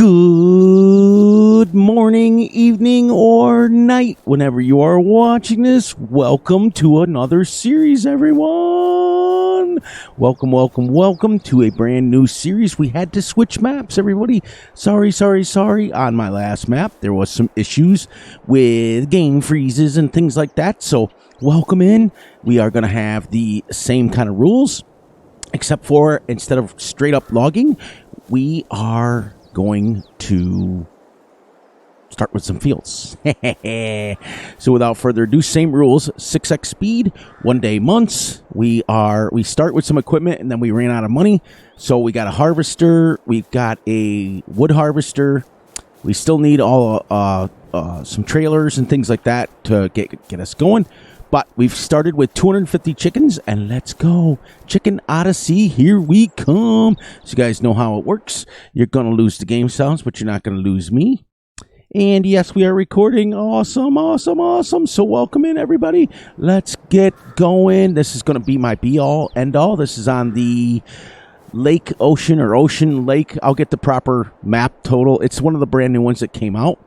Good morning, evening, or night, whenever you are watching this. Welcome to another series, everyone. Welcome to a brand new series. We had to switch maps, everybody. Sorry. On my last map, there was some issues with game freezes and things like that. So welcome in. We are going to have the same kind of rules, except for instead of straight up logging, we are going to start with some fields. So without further ado, same rules, 6x speed, 1 day months. We start with some equipment and then we ran out of money. So we got a harvester, we've got a wood harvester. We still need all some trailers and things like that to get us going. But we've started with 250 chickens, and let's go. Chicken Odyssey, here we come. So you guys know how it works. You're going to lose the game sounds, but you're not going to lose me. And yes, we are recording. Awesome. So welcome in, everybody. Let's get going. This is going to be my be-all, end-all. This is on the Lake Ocean or Ocean Lake. I'll get the proper map total. It's one of the brand new ones that came out.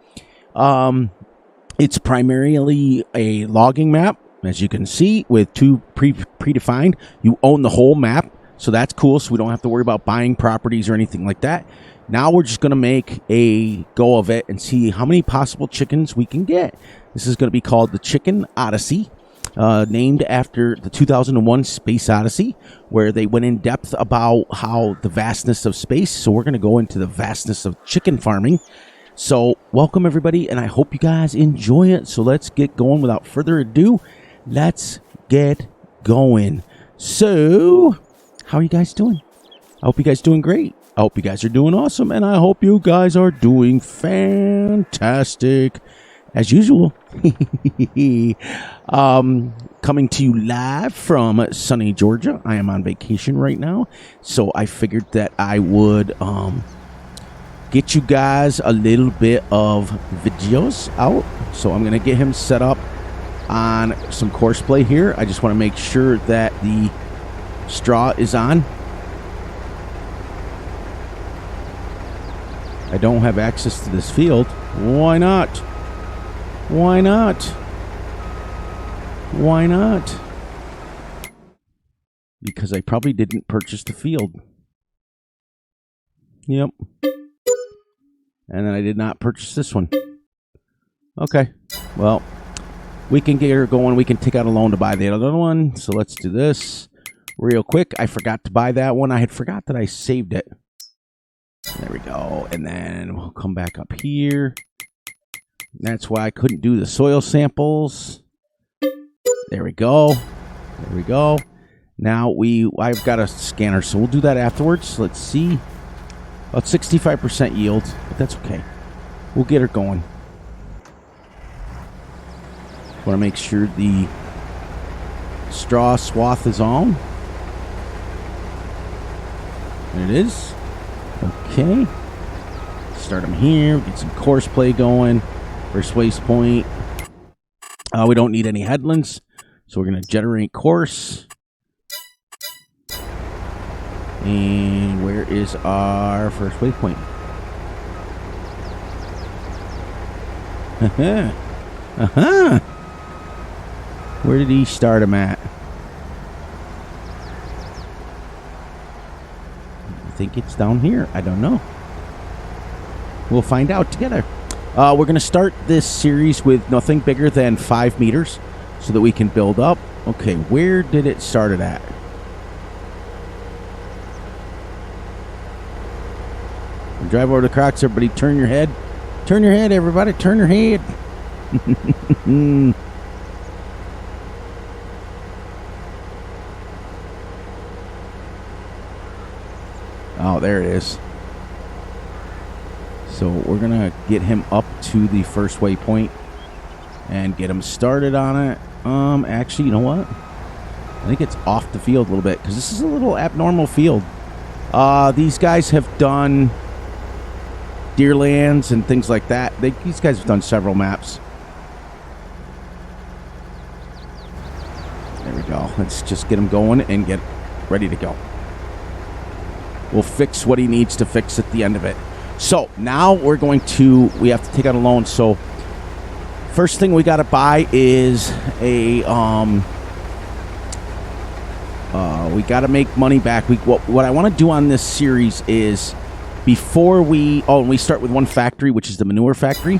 It's primarily a logging map. As you can see, with two predefined, you own the whole map, so that's cool. So we don't have to worry about buying properties or anything like that. Now we're just going to make a go of it and see how many possible chickens we can get. This is going to be called the Chicken Odyssey, named after the 2001 Space Odyssey, where they went in depth about how the vastness of space. So we're going to go into the vastness of chicken farming. So welcome, everybody, and I hope you guys enjoy it. So let's get going without further ado. Let's get going. So, how are you guys doing? I hope you guys doing great. I hope you guys are doing awesome. And I hope you guys are doing fantastic as usual. Coming to you live from sunny Georgia. I am on vacation right now. So I figured that I would get you guys a little bit of videos out. So I'm going to get him set up on some course play here. I just want to make sure that the straw is on. I don't have access to this field. Why not? Why not? Why not? Because I probably didn't purchase the field. Yep. And then I did not purchase this one. Okay. Well, we can get her going. We can take out a loan to buy the other one. So let's do this real quick. I forgot to buy that one. I had forgot that I saved it. There we go. And then we'll come back up here. That's why I couldn't do the soil samples. There we go. There we go. Now I've got a scanner, so we'll do that afterwards. Let's see. About 65% yield, but that's okay. We'll get her going. Want to make sure the straw swath is on. There it is. Okay. Start them here. Get some course play going. First waypoint. We don't need any headlands, so we're going to generate course. And where is our first waypoint? Where did he start him at? I think it's down here. I don't know. We'll find out together. We're going to start this series with nothing bigger than 5 meters so that we can build up. Okay, where did it start it at? Drive over the cracks, everybody. Turn your head. Turn your head, everybody. Turn your head. Oh, there it is. So we're going to get him up to the first waypoint and get him started on it. Actually, you know what? I think it's off the field a little bit because this is a little abnormal field. These guys have done Deerlands and things like that. These guys have done several maps. There we go. Let's just get him going and get ready to go. We'll fix what he needs to fix at the end of it. So now we have to take out a loan. So first thing we got to buy is a, we got to make money back. What I want to do on this series is before we start with one factory, which is the manure factory.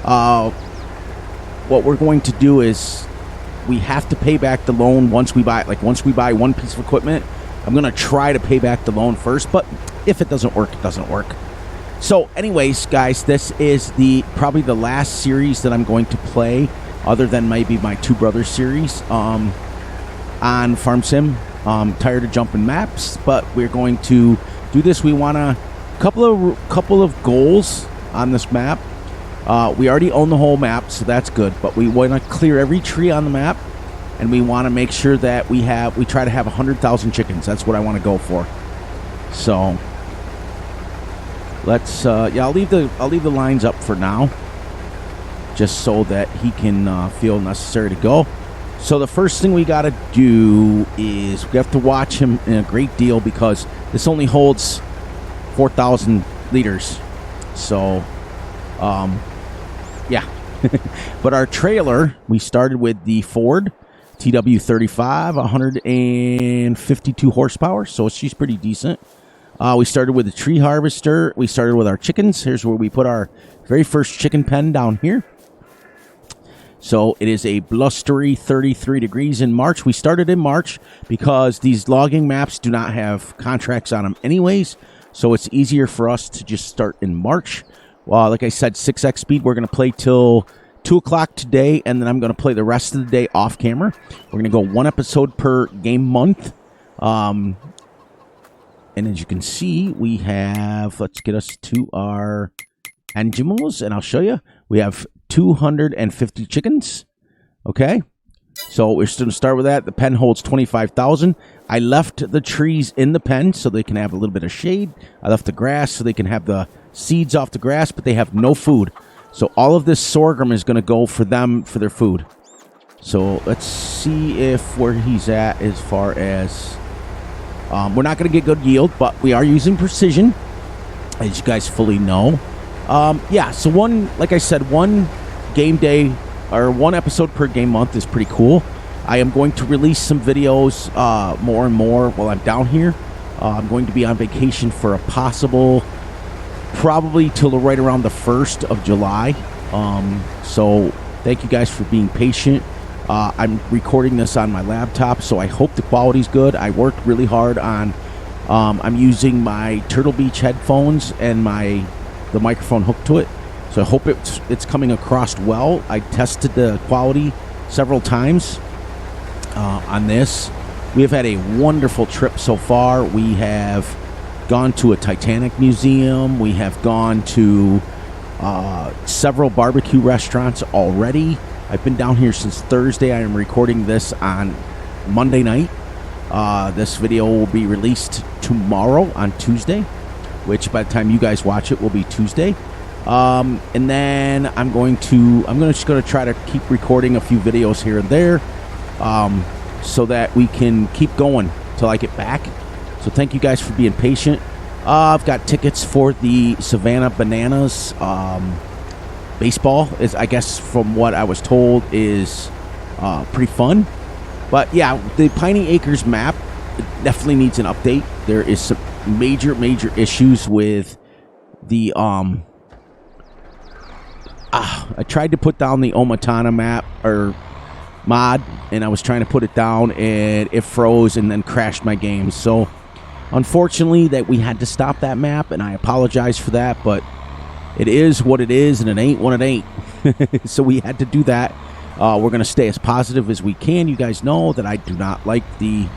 What we're going to do is we have to pay back the loan once we buy one piece of equipment. I'm going to try to pay back the loan first, but if it doesn't work, it doesn't work. So anyways, guys, this is probably the last series that I'm going to play, other than maybe my Two Brothers series on Farm Sim. Tired of jumping maps, but we're going to do this. We want a couple of goals on this map. We already own the whole map, so that's good. But we want to clear every tree on the map, and we want to make sure that we try to have 100,000 chickens. That's what I want to go for. So let's. I'll leave the lines up for now, just so that he can feel necessary to go. So the first thing we got to do is we have to watch him in a great deal because this only holds 4,000 liters. So. Yeah. But our trailer, we started with the Ford TW35, 152 horsepower, so she's pretty decent. We started with the tree harvester. We started with our chickens. Here's where we put our very first chicken pen down here. So it is a blustery 33 degrees in March. We started in March because these logging maps do not have contracts on them anyways, so it's easier for us to just start in March. Well, like I said, 6x speed. We're going to play till 2 o'clock today, and then I'm going to play the rest of the day off camera. We're going to go one episode per game month. And as you can see, we have, let's get us to our animals, and I'll show you. We have 250 chickens. Okay. So we're going to start with that. The pen holds 25,000. I left the trees in the pen so they can have a little bit of shade. I left the grass so they can have the seeds off the grass, but they have no food. So all of this sorghum is going to go for them for their food. So let's see where he's at as far as... we're not going to get good yield, but we are using precision, as you guys fully know. Yeah, so like I said, one game day or one episode per game month is pretty cool. I am going to release some videos more and more while I'm down here. I'm going to be on vacation for a possible... probably till right around the 1st of July. So thank you guys for being patient. I'm recording this on my laptop, so I hope the quality's good. I worked really hard on... I'm using my Turtle Beach headphones and the microphone hooked to it. So I hope it's coming across well. I tested the quality several times on this. We have had a wonderful trip so far. We have gone to a Titanic museum. We have gone to several barbecue restaurants already. I've been down here since Thursday. I am recording this on Monday night. This video will be released tomorrow on Tuesday, which by the time you guys watch it will be Tuesday. And then I'm just going to try to keep recording a few videos here and there, so that we can keep going till I get back. So thank you guys for being patient. I've got tickets for the Savannah Bananas baseball. I guess from what I was told is pretty fun. But yeah, the Piney Acres map definitely needs an update. There is some major issues with the I tried to put down the Omatana map or mod, and I was trying to put it down, and it froze and then crashed my game. So unfortunately that we had to stop that map, and I apologize for that, but it is what it is, and it ain't what it ain't. So we had to do that. We're going to stay as positive as we can. You guys know that I do not like the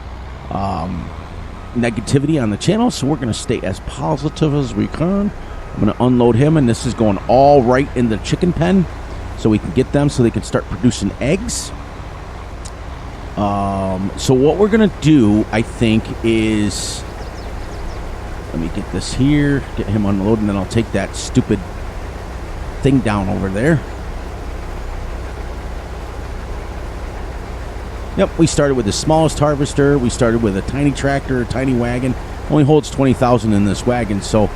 negativity on the channel, so we're going to stay as positive as we can. I'm going to unload him, and this is going all right in the chicken pen so we can get them so they can start producing eggs. So what we're going to do, I think, is... Let me get this here, get him unloaded, and then I'll take that stupid thing down over there. Yep, we started with the smallest harvester. We started with a tiny tractor, a tiny wagon. Only holds 20,000 in this wagon, so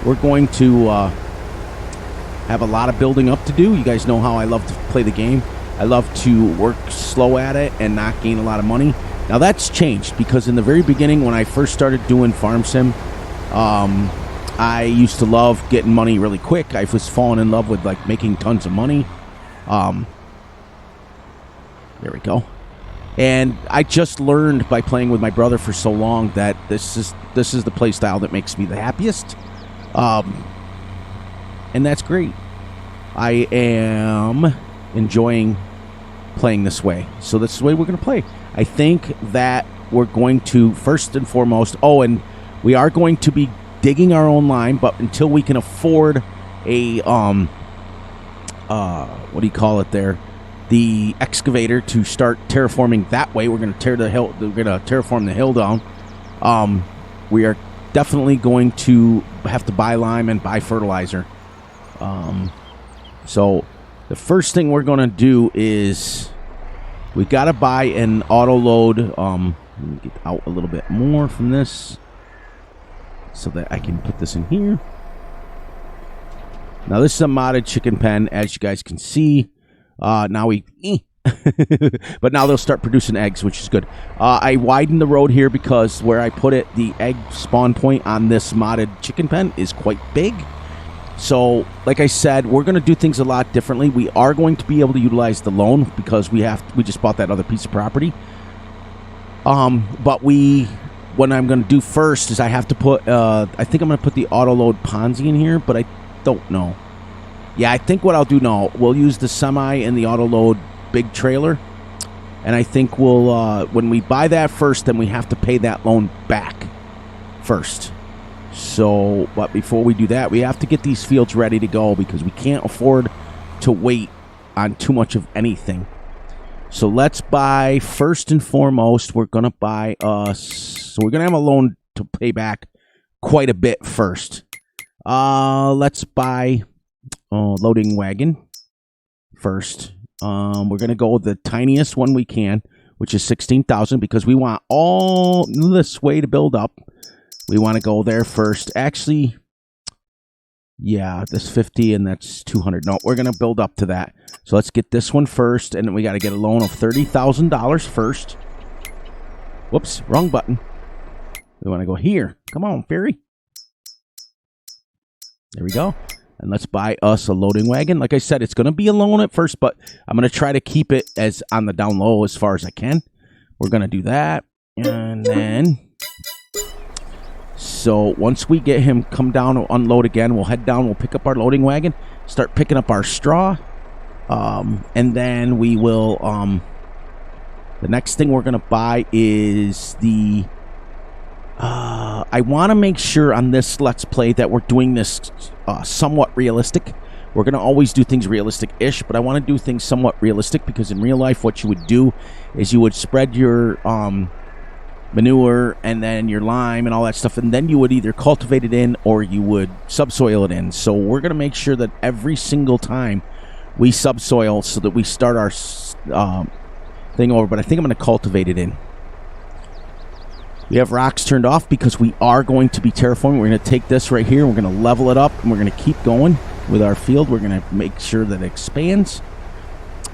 we're going to have a lot of building up to do. You guys know how I love to play the game. I love to work slow at it and not gain a lot of money. Now that's changed because in the very beginning when I first started doing Farm Sim, I used to love getting money really quick. I was falling in love with like making tons of money. There we go. And I just learned by playing with my brother for so long that this is the play style that makes me the happiest. And that's great. I am enjoying playing this way. So this is the way we're going to play. I think that we're going to, first and foremost, and we are going to be digging our own line, but until we can afford a, what do you call it there? The excavator to start terraforming that way. We're going to terraform the hill down. We are definitely going to have to buy lime and buy fertilizer. So the first thing we're going to do is we got to buy an auto load. Let me get out a little bit more from this so that I can put this in here. Now this is a modded chicken pen, as you guys can see. But now they'll start producing eggs, which is good. I widened the road here because where I put it, the egg spawn point on this modded chicken pen is quite big. So, like I said, we're going to do things a lot differently. We are going to be able to utilize the loan because we just bought that other piece of property. But what I'm going to do first is I have to put, I think I'm going to put the auto load Ponzi in here, but I don't know. Yeah, I think what I'll do now, we'll use the semi and the auto load big trailer. And I think we'll, when we buy that first, then we have to pay that loan back first. So, but before we do that, we have to get these fields ready to go because we can't afford to wait on too much of anything. So let's buy, first and foremost, we're going to buy so we're going to have a loan to pay back quite a bit first. Let's buy loading wagon first. We're going to go with the tiniest one we can, which is 16,000 because we want all this way to build up. We want to go there first. Actually, yeah, this 50 and that's 200. No, we're going to build up to that. So let's get this one first, and we got to get a loan of $30,000 first. Whoops, wrong button. We want to go here. Come on, fairy. There we go. And let's buy us a loading wagon. Like I said, it's going to be a loan at first, but I'm going to try to keep it as on the down low as far as I can. We're going to do that. And then, so once we get him come down and unload again, we'll head down, we'll pick up our loading wagon, start picking up our straw. And then we will, the next thing we're going to buy is the, I want to make sure on this Let's Play that we're doing this somewhat realistic. We're going to always do things realistic-ish, but I want to do things somewhat realistic because in real life what you would do is you would spread your manure and then your lime and all that stuff, and then you would either cultivate it in or you would subsoil it in. So we're going to make sure that every single time we subsoil so that we start our thing over, but I think I'm going to cultivate it in. We have rocks turned off because we are going to be terraforming. We're going to take this right here, we're going to level it up, and we're going to keep going with our field. We're going to make sure that it expands,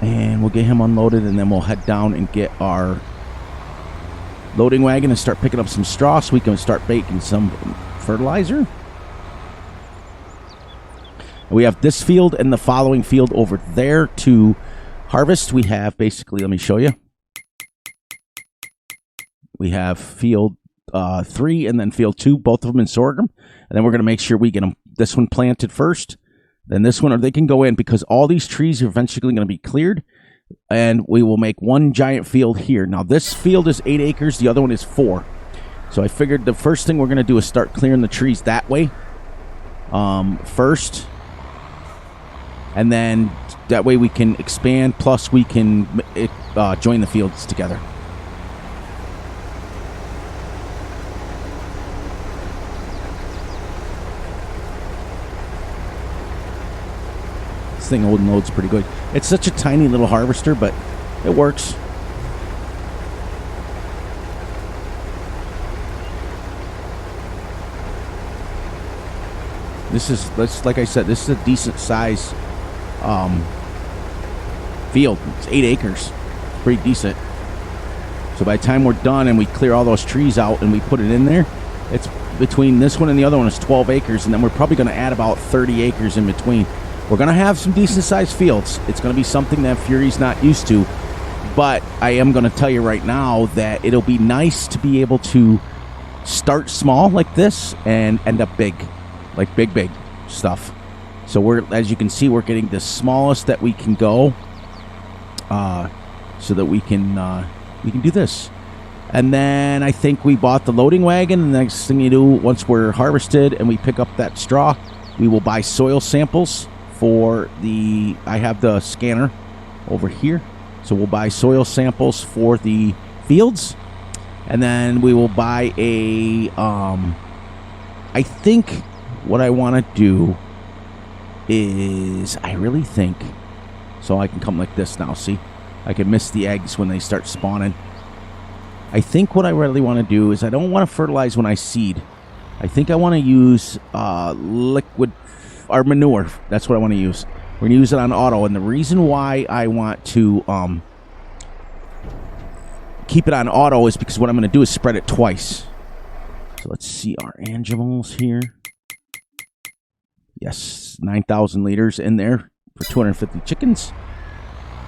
and we'll get him unloaded, and then we'll head down and get our loading wagon and start picking up some straw so we can start baking some fertilizer. We have this field and the following field over there to harvest. We have basically, let me show you. We have field 3 and then field 2, both of them in sorghum. And then we're going to make sure we get them, this one planted first, then this one, or they can go in because all these trees are eventually going to be cleared. And we will make one giant field here. Now this field is 8 acres, the other one is 4. So I figured the first thing we're going to do is start clearing the trees that way first. And then that way we can expand, plus we can join the fields together. This thing loads pretty good. It's such a tiny little harvester, but it works. This is, like I said, this is a decent size field. It's 8 acres. It's pretty decent. So by the time we're done and we clear all those trees out and we put it in there, it's between this one and the other one is 12 acres, and then we're probably going to add about 30 acres in between. We're going to have some decent sized fields. It's going to be something that Fury's not used to, but I am going to tell you right now that it'll be nice to be able to start small like this and end up big, like big stuff. So we're, as you can see, we're getting the smallest that we can go, so that we can do this. And then I think we bought the loading wagon. The next thing you do, once we're harvested and we pick up that straw, we will buy soil samples for the, I have the scanner over here. So we'll buy soil samples for the fields. And then we will buy a, I think what I want to do is, I really think, so I can come like this now, see? I can miss the eggs when they start spawning. I think what I really want to do is I don't want to fertilize when I seed. I think I want to use liquid or manure. That's what I want to use. We're going to use it on auto. And the reason why I want to keep it on auto is because what I'm going to do is spread it twice. So let's see our animals here. Yes, 9,000 liters in there for 250 chickens.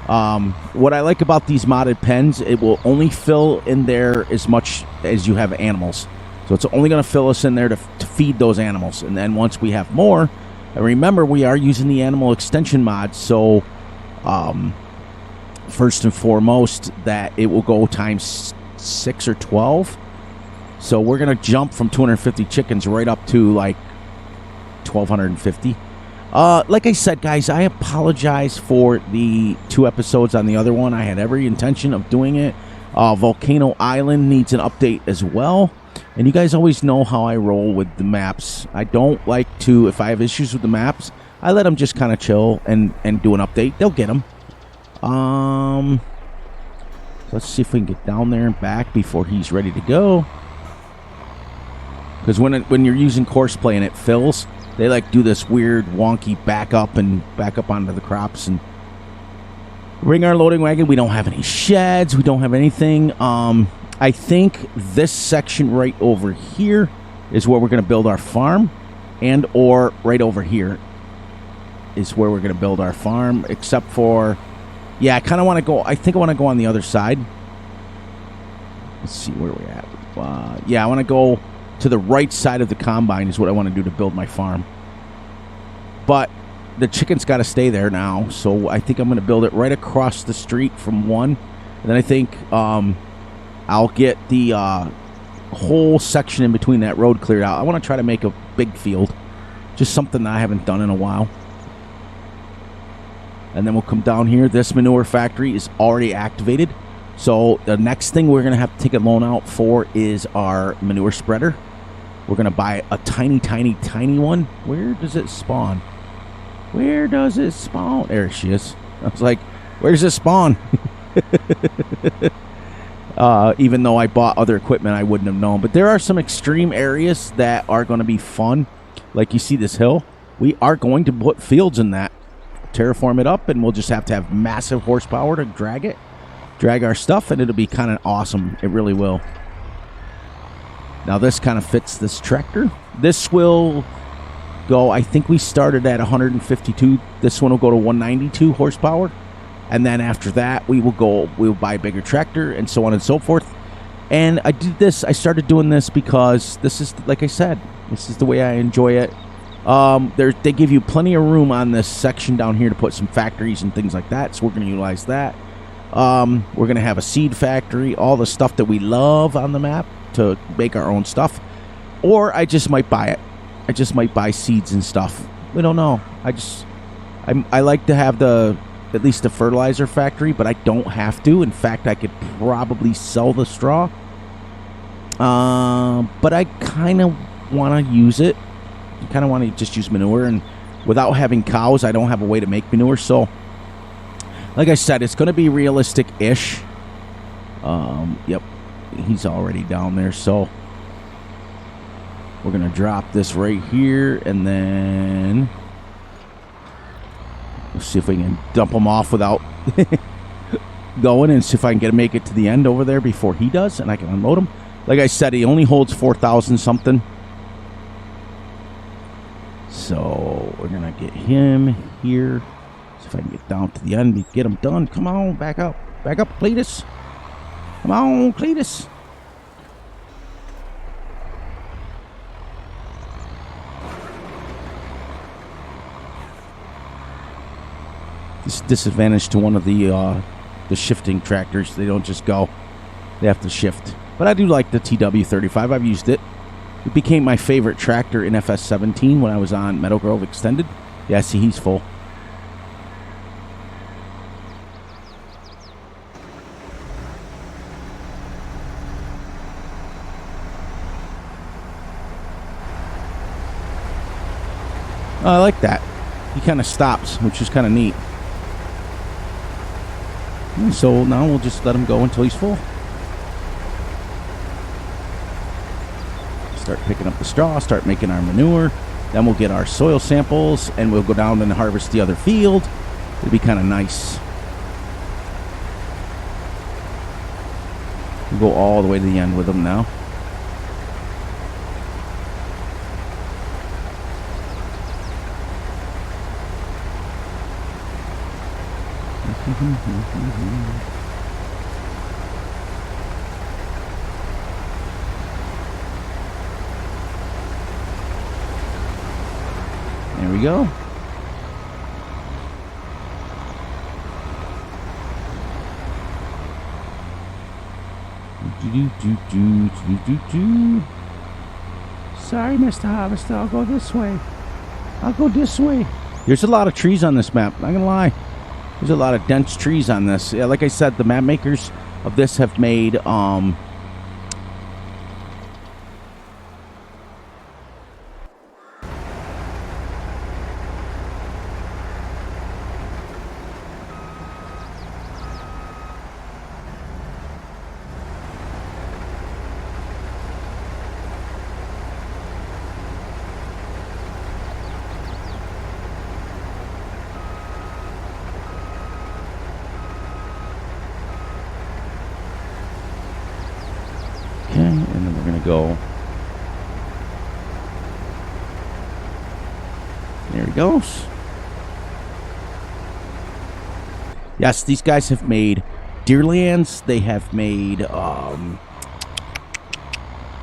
What I like about these modded pens, it will only fill in there as much as you have animals. So it's only going to fill us in there to feed those animals. And then once we have more, and remember, we are using the animal extension mod, so first and foremost, that it will go times 6 or 12. So we're going to jump from 250 chickens right up to like 1,250. Like I said, guys, I apologize for the 2 episodes on the other one. I had every intention of doing it. Volcano Island needs an update as well. And you guys always know how I roll with the maps. I don't like to, if I have issues with the maps, I let them just kind of chill and do an update. They'll get them. Let's see if we can get down there and back before he's ready to go. Because when you're using course play and it fills, they like do this weird wonky back up onto the crops and bring our loading wagon. We don't have any sheds. We don't have anything. I think this section right over here is where we're going to build our farm, and or right over here is where we're going to build our farm, except for, yeah, I kind of want to go, I think I want to go on the other side. Let's see where we're at. Yeah, I want to go to the right side of the combine is what I want to do to build my farm. But the chicken's got to stay there now, so I think I'm going to build it right across the street from one. And then I think I'll get the whole section in between that road cleared out. I want to try to make a big field, just something that I haven't done in a while. And then we'll come down here. This manure factory is already activated. So the next thing we're going to have to take a loan out for is our manure spreader. We're going to buy a tiny, tiny, tiny one. Where does it spawn? Where does it spawn? There she is. I was like, where's it spawn? Even though I bought other equipment, I wouldn't have known. But there are some extreme areas that are going to be fun. Like you see this hill. We are going to put fields in that. Terraform it up, and we'll just have to have massive horsepower to drag our stuff, and it'll be kind of awesome. It really will. Now this kind of fits this tractor. This will go, I think we started at 152. This one will go to 192 horsepower. And then after that, we'll buy a bigger tractor and so on and so forth. And I started doing this because this is, like I said, this is the way I enjoy it. They give you plenty of room on this section down here to put some factories and things like that. So we're going to utilize that. We're going to have a seed factory, all the stuff that we love on the map to make our own stuff. Or I just might buy it. I just might buy seeds and stuff. We don't know. I like to have at least the fertilizer factory, but I don't have to. In fact, I could probably sell the straw. But I kind of want to use it. I kind of want to just use manure, and without having cows, I don't have a way to make manure. So, like I said, it's going to be realistic-ish. Yep, he's already down there. So, We're going to drop this right here, and then we'll see if we can dump him off without going, and see if I can make it to the end over there before he does, and I can unload him. Like I said, he only holds 4,000 something. So we're going to get him here. See if I can get down to the end and get him done. Come on, back up. Back up, Cletus. Come on, Cletus. This disadvantage to one of the shifting tractors. They don't just go. They have to shift. But I do like the TW35. I've used it. It became my favorite tractor in Fs17 when I was on Meadow Grove Extended. Yeah, see, he's full. Oh, I like that. He kind of stops, which is kind of neat. And so now we'll just let him go until he's full. Start picking up the straw, start making our manure. Then we'll get our soil samples, and we'll go down and harvest the other field. It'll be kind of nice. We'll go all the way to the end with them now. There we go. Sorry, Mr. Harvester, I'll go this way. I'll go this way. There's a lot of trees on this map, not gonna lie. There's a lot of dense trees on this. Yeah, like I said, the map makers of this have made and then we're going to go. There he goes. Yes, these guys have made Deerlands. They have made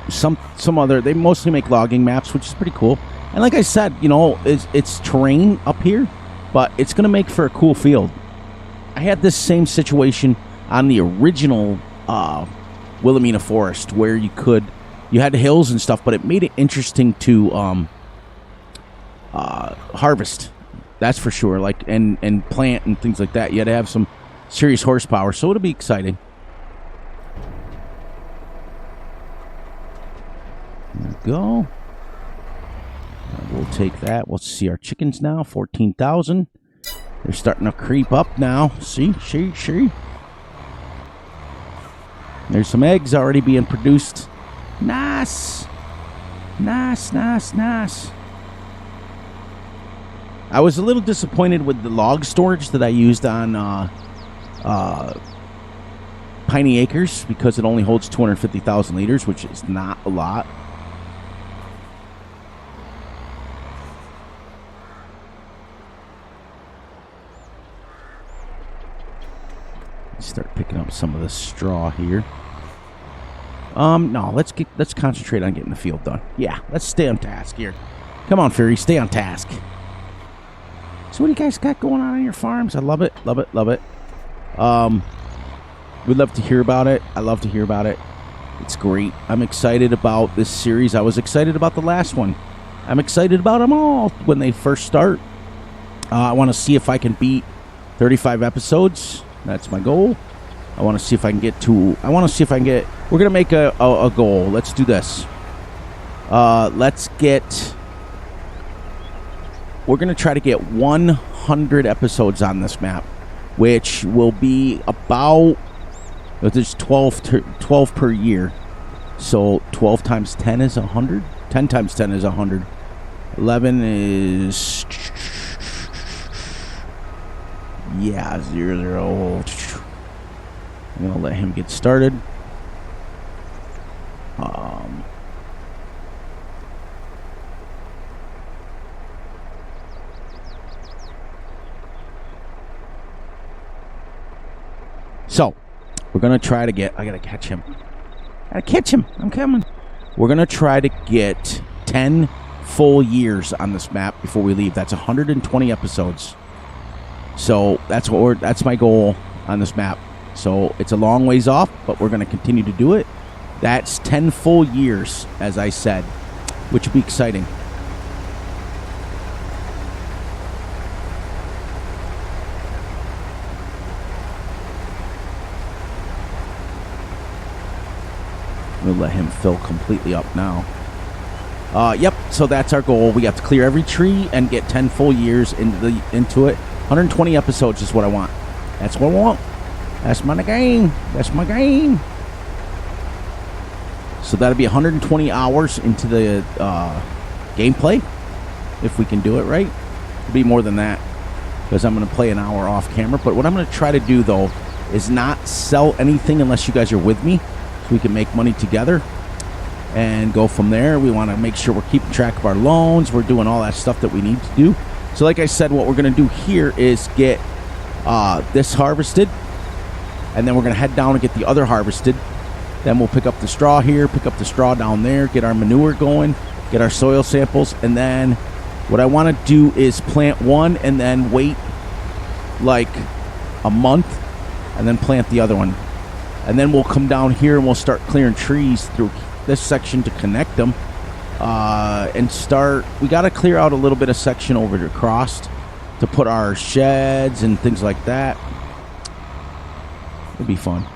some other. They mostly make logging maps, which is pretty cool. And like I said, you know, it's terrain up here, but it's going to make for a cool field. I had this same situation on the original Wilhelmina Forest, where you had hills and stuff, but it made it interesting to harvest. That's for sure. Like and plant and things like that. You had to have some serious horsepower, so it'll be exciting. There we go. We'll take that. We'll see our chickens now. 14,000. They're starting to creep up now. See. There's some eggs already being produced. Nice. I was a little disappointed with the log storage that I used on Piney Acres, because it only holds 250,000 liters, which is not a lot. Start picking up some of the straw here. No, let's concentrate on getting the field done. Yeah, let's stay on task here. Come on, Fury, stay on task. So what do you guys got going on your farms? I love it. We'd love to hear about it. I love to hear about it. It's great. I'm excited about this series. I was excited about the last one. I'm excited about them all when they first start. I want to see if I can beat 35 episodes. That's my goal. I want to see if I can get to... We're going to make a goal. Let's do this. We're going to try to get 100 episodes on this map, which will be about... There's 12 per year. So 12 times 10 is 100. 10 times 10 is 100. 11 is... Yeah, 0, 0. I'm going to let him get started. So, we're going to try to get... I got to catch him. I'm coming. We're going to try to get 10 full years on this map before we leave. That's 120 episodes. So, that's my goal on this map. So, it's a long ways off, but we're going to continue to do it. That's 10 full years, as I said, which would be exciting. We'll let him fill completely up now. Yep, so that's our goal. We have to clear every tree and get 10 full years into it. 120 episodes is what I want. That's what I want. That's my game. That's my game. So that'll be 120 hours into the gameplay, if we can do it right. It'll be more than that, because I'm going to play an hour off camera. But what I'm going to try to do, though, is not sell anything unless you guys are with me, so we can make money together and go from there. We want to make sure we're keeping track of our loans. We're doing all that stuff that we need to do. So like I said, what we're going to do here is get this harvested, and then we're going to head down and get the other harvested. Then we'll pick up the straw here, pick up the straw down there, get our manure going, get our soil samples, and then what I want to do is plant one and then wait like a month and then plant the other one. And then we'll come down here and we'll start clearing trees through this section to connect them. And start, we got to clear out a little bit of section over across to put our sheds and things like that. It'll be fun.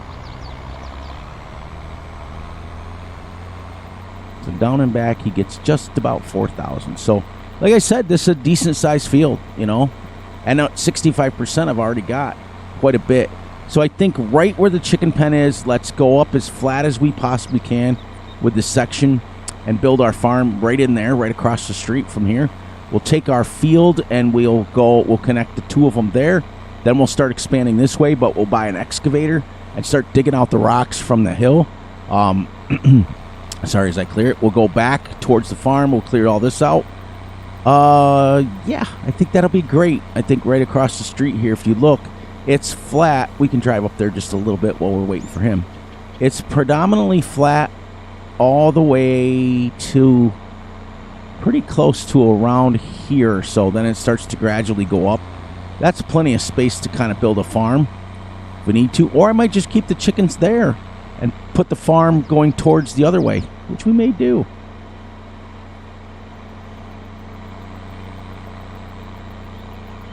So down and back, he gets just about 4,000. So, like I said, this is a decent-sized field, you know. And 65% I've already got. Quite a bit. So I think right where the chicken pen is, let's go up as flat as we possibly can with this section and build our farm right in there, right across the street from here. We'll take our field and we'll connect the two of them there. Then we'll start expanding this way, but we'll buy an excavator and start digging out the rocks from the hill. Sorry, as I clear it, we'll go back towards the farm. We'll clear all this out. Yeah, I think that'll be great. I think right across the street here, if you look, it's flat. We can drive up there just a little bit while we're waiting for him. It's predominantly flat all the way to pretty close to around here. So then it starts to gradually go up. That's plenty of space to kind of build a farm if we need to. Or I might just keep the chickens there and put the farm going towards the other way, which we may do.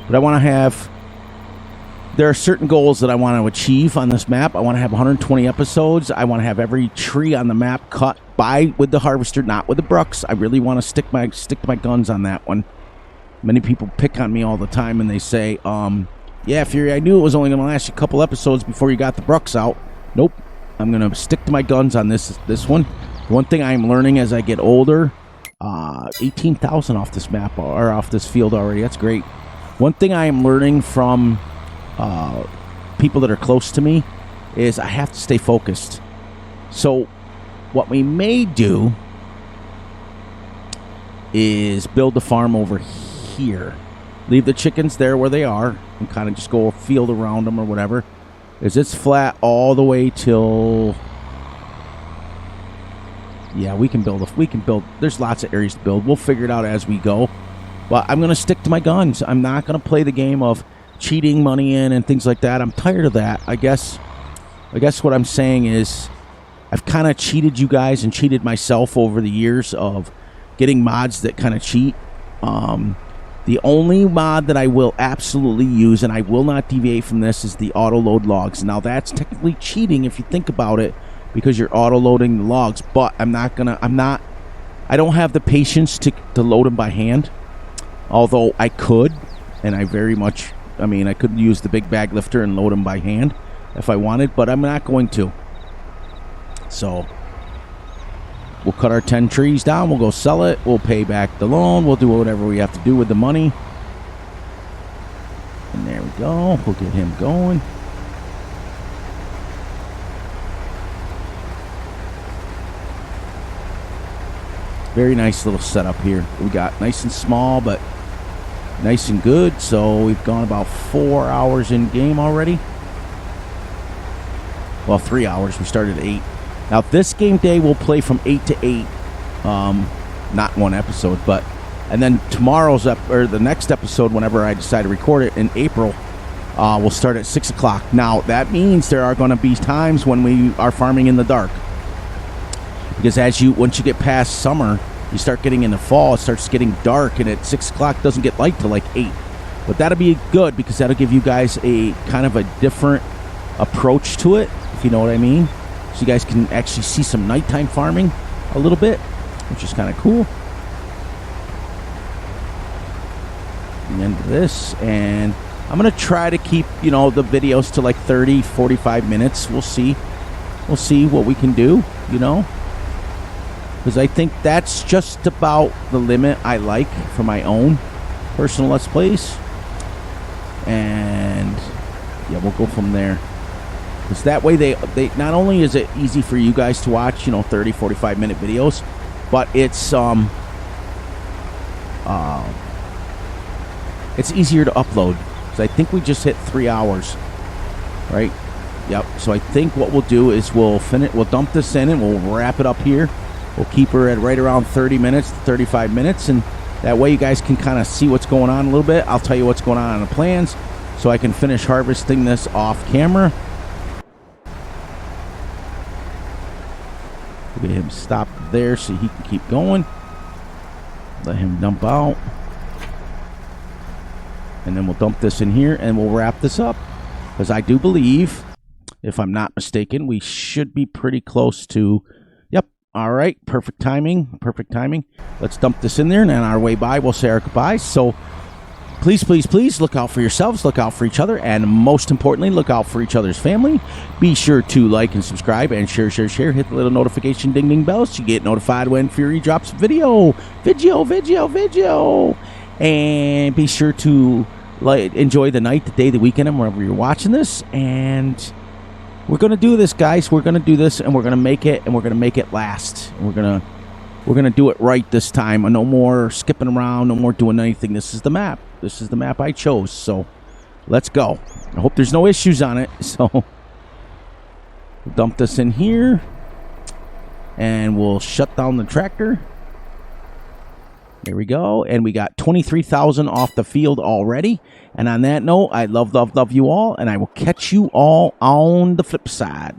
But I want to have... There are certain goals that I want to achieve on this map. I want to have 120 episodes. I want to have every tree on the map cut with the harvester, not with the brucks. I really want to stick to my guns on that one. Many people pick on me all the time and they say, yeah, Fury, I knew it was only going to last you a couple episodes before you got the brucks out. Nope. I'm going to stick to my guns on this one. One thing I'm learning as I get older, 18,000 off this map or off this field already. That's great. One thing I am learning from people that are close to me is I have to stay focused. So what we may do is build the farm over here. Leave the chickens there where they are and kind of just go a field around them or whatever. Is it's flat all the way till... Yeah, we can build. There's lots of areas to build. We'll figure it out as we go. But I'm going to stick to my guns. I'm not going to play the game of cheating money in and things like that. I'm tired of that. I guess what I'm saying is I've kind of cheated you guys and cheated myself over the years of getting mods that kind of cheat. The only mod that I will absolutely use, and I will not deviate from this, is the auto-load logs. Now, that's technically cheating if you think about it, because you're auto-loading the logs, but I don't have the patience to load them by hand, although I could, and I could use the big bag lifter and load them by hand if I wanted, but I'm not going to. So, We'll cut our 10 trees down. We'll go sell it. We'll pay back the loan. We'll do whatever we have to do with the money. And there we go. We'll get him going. Very nice little setup here. We got nice and small, but nice and good. So we've gone about 4 hours in game already. Well, 3 hours. We started at 8. Now, this game day will play from 8 to 8. Not one episode, but... And then tomorrow's... or the next episode, whenever I decide to record it in April, will start at 6 o'clock. Now, that means there are going to be times when we are farming in the dark. Because once you get past summer, you start getting into fall, it starts getting dark, and at 6 o'clock doesn't get light till like 8. But that'll be good, because that'll give you guys a kind of a different approach to it, if you know what I mean. So you guys can actually see some nighttime farming a little bit, which is kind of cool. The end of this, and I'm going to try to keep, the videos to like 30, 45 minutes. We'll see. We'll see what we can do, Because I think that's just about the limit I like for my own personal Let's Plays. And, yeah, we'll go from there. Because that way they not only is it easy for you guys to watch, 30, 45-minute videos, but it's easier to upload. Because I think we just hit 3 hours, right? Yep. So I think what we'll do is we'll dump this in and we'll wrap it up here. We'll keep her at right around 30 minutes, 35 minutes, and that way you guys can kind of see what's going on a little bit. I'll tell you what's going on the plans so I can finish harvesting this off camera. We'll get him stopped there so he can keep going. Let him dump out. And then we'll dump this in here and we'll wrap this up. Because I do believe, if I'm not mistaken, we should be pretty close to... Yep. All right. Perfect timing. Perfect timing. Let's dump this in there, and on our way by, we'll say our goodbyes. So please, please, please look out for yourselves, look out for each other, and most importantly, look out for each other's family. Be sure to like and subscribe and share. Hit the little notification ding ding bell so you get notified when Fury drops video. And be sure to enjoy the night, the day, the weekend, and wherever you're watching this. And we're going to do this, guys. We're going to do this, and we're going to make it, and we're going to make it last. And we're going to do it right this time. No more skipping around, no more doing anything. This is the map. This is the map I chose. So let's go. I hope there's no issues on it. So we'll dump this in here, and we'll shut down the tractor. There we go. And we got 23,000 off the field already. And on that note, I love you all. And I will catch you all on the flip side.